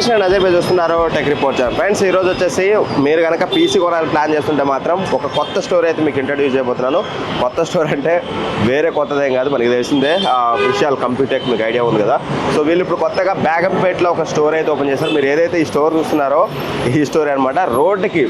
Friends, నేను అజయ్ చూస్తున్నారు tech report channel. Friends, ఈరోజు వచ్చేసి మీరు కనుక పీసీ కొనాలని ప్లాన్ చేస్తుంటే మాత్రం ఒక కొత్త స్టోర్ అయితే మీకు ఇంట్రడ్యూస్ చేయబోతున్నాను. కొత్త స్టోర్ అంటే వేరే కొత్తదేం కాదు, మనకి తెలిసిందే విషయాలు కంప్యూటెక్ మీకు ఐడియా ఉంది కదా. సో వీళ్ళు ఇప్పుడు కొత్తగా బేగంపేటలో ఒక స్టోర్ అయితే ఓపెన్ చేశారు. మీరు ఏదైతే ఈ స్టోర్ చూస్తున్నారో ఈ స్టోర్ అనమాట రోడ్డుకి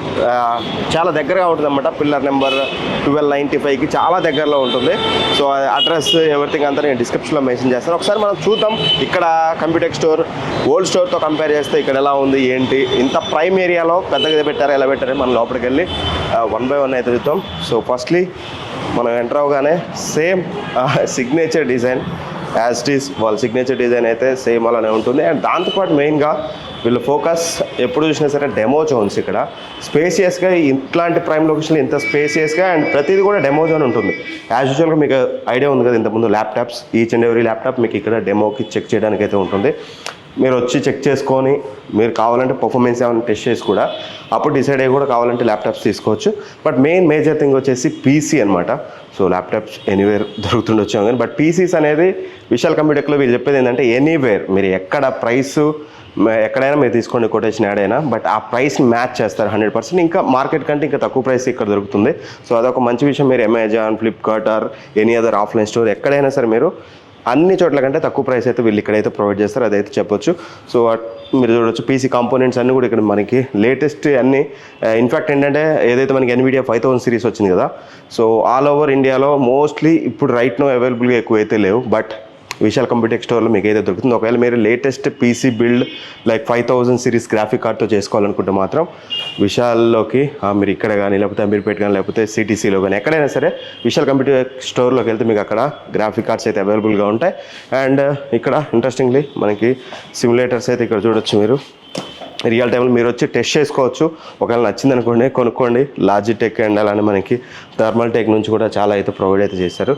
చాలా దగ్గరగా ఉంటుంది అనమాట. పిల్లర్ నెంబర్ 1295కి చాలా దగ్గరలో ఉంటుంది. సో అడ్రస్ ఎవ్రీథింగ్ అంతా నేను డిస్క్రిప్షన్లో మెన్షన్ చేస్తాను. ఒకసారి మనం చూద్దాం ఇక్కడ కంప్యూటెక్ స్టోర్ ఓల్డ్ స్టోర్తో కంపేర్ చేస్తే ఇక్కడ ఎలా ఉంది ఏంటి. ఇంత ప్రైమ్ ఏరియాలో పెద్దగా పెట్టారా ఎలా పెట్టారు మనం లోపలికి వెళ్ళి 1 by 1 అయితే చూద్దాం. సో ఫస్ట్లీ మనం ఎంటర్ అవగానే same signature design as it is, వాళ్ళ సిగ్నేచర్ డిజైన్ అయితే సేమ్ అలానే ఉంటుంది. అండ్ దాంతోపాటు మెయిన్గా వీళ్ళు ఫోకస్ ఎప్పుడు చూసినా సరే డెమో జోన్స్. ఇక్కడ స్పేసియస్గా ఇట్లాంటి ప్రైమ్ లొకేషన్లో ఇంత స్పేసియస్గా అండ్ ప్రతిదీ కూడా డెమో జోన్ ఉంటుంది. యాజ్ యూజువల్గా మీకు ఐడియా ఉంది కదా, ఇంతకుముందు laptops each and every laptop మీకు ఇక్కడ డెమోకి చెక్ చేయడానికి అయితే ఉంటుంది. మీరు వచ్చి చెక్ చేసుకొని మీరు కావాలంటే పర్ఫార్మెన్స్ ఏమైనా టెస్ట్ చేసి కూడా అప్పుడు డిసైడ్ అయ్యి కూడా కావాలంటే ల్యాప్టాప్స్ తీసుకోవచ్చు. బట్ మేజర్ థింగ్ వచ్చేసి పీసీ అనమాట. సో ల్యాప్టాప్స్ ఎనీవేర్ దొరుకుతుండొచ్చు కానీ బట్ పీసీస్ అనేది విశాల్ కంప్యూటెక్లో వీళ్ళు చెప్పేది ఏంటంటే ఎనీవేర్ మీరు ఎక్కడ ప్రైసు ఎక్కడైనా మీరు తీసుకోండి, కొటేషన్ యాడ్ అయినా, బట్ ఆ ప్రైస్ మ్యాచ్ చేస్తారు 100%. ఇంకా మార్కెట్ కంటే ఇంకా తక్కువ ప్రైస్ ఇక్కడ దొరుకుతుంది. సో అదొక మంచి విషయం. మీరు Amazon, Flipkart or any other offline store ఎక్కడైనా సరే మీరు అన్ని చోట్ల కంటే తక్కువ ప్రైస్ అయితే వీళ్ళు ఇక్కడైతే ప్రొవైడ్ చేస్తారు, అదైతే చెప్పొచ్చు. సో మీరు చూడొచ్చు పీసీ కాంపోనెంట్స్ అన్నీ కూడా ఇక్కడ మనకి లేటెస్ట్ అన్నీ. ఇన్ఫ్యాక్ట్ ఏంటంటే ఏదైతే మనకి NVIDIA 5000 సిరీస్ వచ్చింది కదా, సో ఆల్ ఓవర్ ఇండియాలో మోస్ట్లీ ఇప్పుడు రైట్ నో అవైలబుల్గా ఎక్కువ అయితే లేవు. బట్ విశాల్ కంప్యూటెక్ స్టోర్లో మీకు ఏదైతే దొరుకుతుంది. ఒకవేళ మీరు latest PC build like 5000 series graphic కార్డ్తో చేసుకోవాలనుకుంటే మాత్రం విశాల్లోకి మీరు ఇక్కడ కానీ లేకపోతే అమీర్పేట్ కానీ లేకపోతే సిటీసీలో కానీ ఎక్కడైనా సరే విశాల్ కంప్యూటెక్ స్టోర్లోకి వెళ్తే మీకు అక్కడ గ్రాఫిక్ కార్డ్స్ అయితే అవైలబుల్గా ఉంటాయి. అండ్ ఇక్కడ ఇంట్రెస్టింగ్లీ మనకి సిమ్యులేటర్స్ అయితే ఇక్కడ చూడొచ్చు. మీరు రియల్ టైంలో మీరు వచ్చి టెస్ట్ చేసుకోవచ్చు. ఒకవేళ నచ్చింది అనుకోండి కొనుక్కోండి. లాజిటెక్ అండ్ అలానే మనకి థర్మల్ టెక్ నుంచి కూడా చాలా అయితే ప్రొవైడ్ అయితే చేశారు.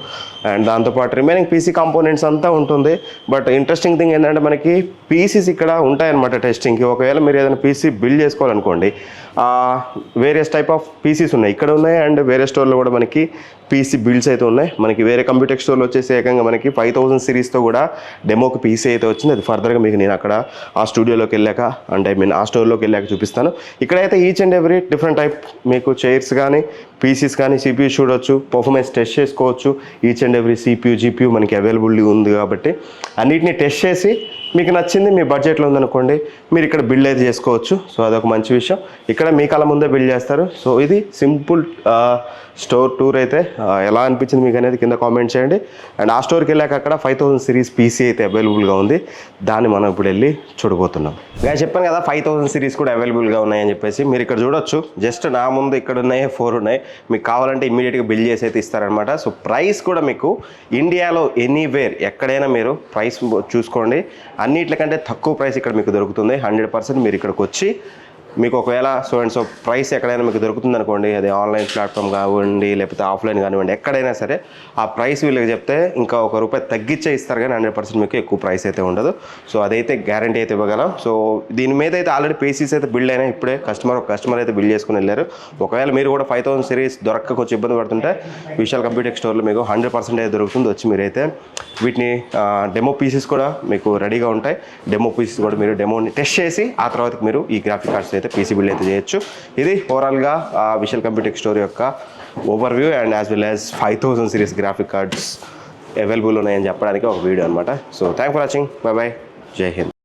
అండ్ దాంతోపాటు రిమైనింగ్ పీసీ కాంపోనెంట్స్ అంతా ఉంటుంది. బట్ ఇంట్రెస్టింగ్ థింగ్ ఏంటంటే మనకి పీసీస్ ఇక్కడ ఉంటాయన్నమాట టెస్టింగ్కి. ఒకవేళ మీరు ఏదైనా పీసీ బిల్డ్ చేసుకోవాలనుకోండి, వేరియస్ టైప్ ఆఫ్ పీసీస్ ఉన్నాయి ఇక్కడ ఉన్నాయి. అండ్ వేరే స్టోర్లో కూడా మనకి పీసీ బిల్డ్స్ అయితే ఉన్నాయి. మనకి వేరే కంప్యూటర్ స్టోర్లో వచ్చేసి ఏకంగా మనకి 5000 సిరీస్తో కూడా డెమోకి పీసీ అయితే వచ్చింది. అది ఫర్దర్గా మీకు నేను అక్కడ ఆ స్టూడియోలోకి వెళ్ళాక అంటే ఆ స్టోర్లోకి వెళ్ళాక చూపిస్తాను. ఇక్కడైతే each and every different type మీకు చైర్స్ కానీ పీసీస్ కానీ CPU చూడవచ్చు, పర్ఫార్మెన్స్ టెస్ట్ చేసుకోవచ్చు. Each and every CPU GPU మనకి అవైలబిలిటీ ఉంది కాబట్టి అన్నిటిని టెస్ట్ చేసి మీకు నచ్చింది మీ బడ్జెట్లో ఉందనుకోండి మీరు ఇక్కడ బిల్డ్ అయితే చేసుకోవచ్చు. సో అదొక మంచి విషయం. ఇక్కడ మీ కళ్ళ ముందే బిల్డ్ చేస్తారు. సో ఇది సింపుల్ స్టోర్ టూర్ అయితే ఎలా అనిపించింది మీకు అనేది కింద కామెంట్ చేయండి. అండ్ ఆ స్టోర్కి వెళ్ళాక అక్కడ 5000 సిరీస్ పీసీ అయితే అవైలబుల్గా ఉంది. దాన్ని మనం ఇప్పుడు వెళ్ళి చూడబోతున్నాం. నేను చెప్పాను కదా 5000 సిరీస్ కూడా అవైలబుల్గా ఉన్నాయని చెప్పేసి. మీరు ఇక్కడ చూడొచ్చు. జస్ట్ నా ముందు ఇక్కడ ఉన్నాయి 4 ఉన్నాయి. మీకు కావాలంటే ఇమ్మీడియట్గా బిల్డ్ చేసి అయితే ఇస్తారనమాట. సో ప్రైస్ కూడా మీకు ఇండియాలో ఎనీవేర్ ఎక్కడైనా మీరు ప్రైస్ చూసుకోండి, అన్నిటికంటే తక్కువ ప్రైస్ ఇక్కడ మీకు దొరుకుతుంది. 100% మీరు ఇక్కడికి వచ్చి మీకు ఒకవేళ సో ప్రైస్ ఎక్కడైనా మీకు దొరుకుతుంది అనుకోండి, అది ఆన్లైన్ ప్లాట్ఫామ్ కానివ్వండి లేకపోతే ఆఫ్లైన్ కానివ్వండి, ఎక్కడైనా సరే ఆ ప్రైస్ వీళ్ళకి చెప్తే ఇంకా ₹1 తగ్గించే ఇస్తారు కానీ 100% మీకు ఎక్కువ ప్రైస్ అయితే ఉండదు. సో అదైతే గ్యారంటీ అయితే ఇవ్వగలం. సో దీని మీద అయితే ఆల్రెడీ పీసీస్ అయితే బిల్డ్ అయినా ఇప్పుడే కస్టమర్ అయితే బిల్డ్ చేసుకుని వెళ్ళారు. ఒకవేళ మీరు కూడా 5000 సిరీస్ దొరక్క కొంచెం ఇబ్బంది పడుతుంటే విశాల్ కంప్యూటెక్ స్టోర్లో మీకు 100% అయితే దొరుకుతుంది. వచ్చి మీరైతే వీటిని డెమో పీసెస్ కూడా మీకు రెడీగా ఉంటాయి. డెమో పీసెస్ కూడా మీరు డెమోని టెస్ట్ చేసి ఆ తర్వాత మీరు ఈ గ్రాఫిక్ కార్డ్స్ అయితే పీసీ బిల్డ్ అయితే చేయొచ్చు. ఇది ఓవరాల్గా విశాల్ కంప్యూటెక్ స్టోర్ యొక్క overview and as well as 5000 series graphic cards available ఉన్నాయని చెప్పడానికి ఒక వీడియో అనమాట. So thank for watching. By by. జై హింద్.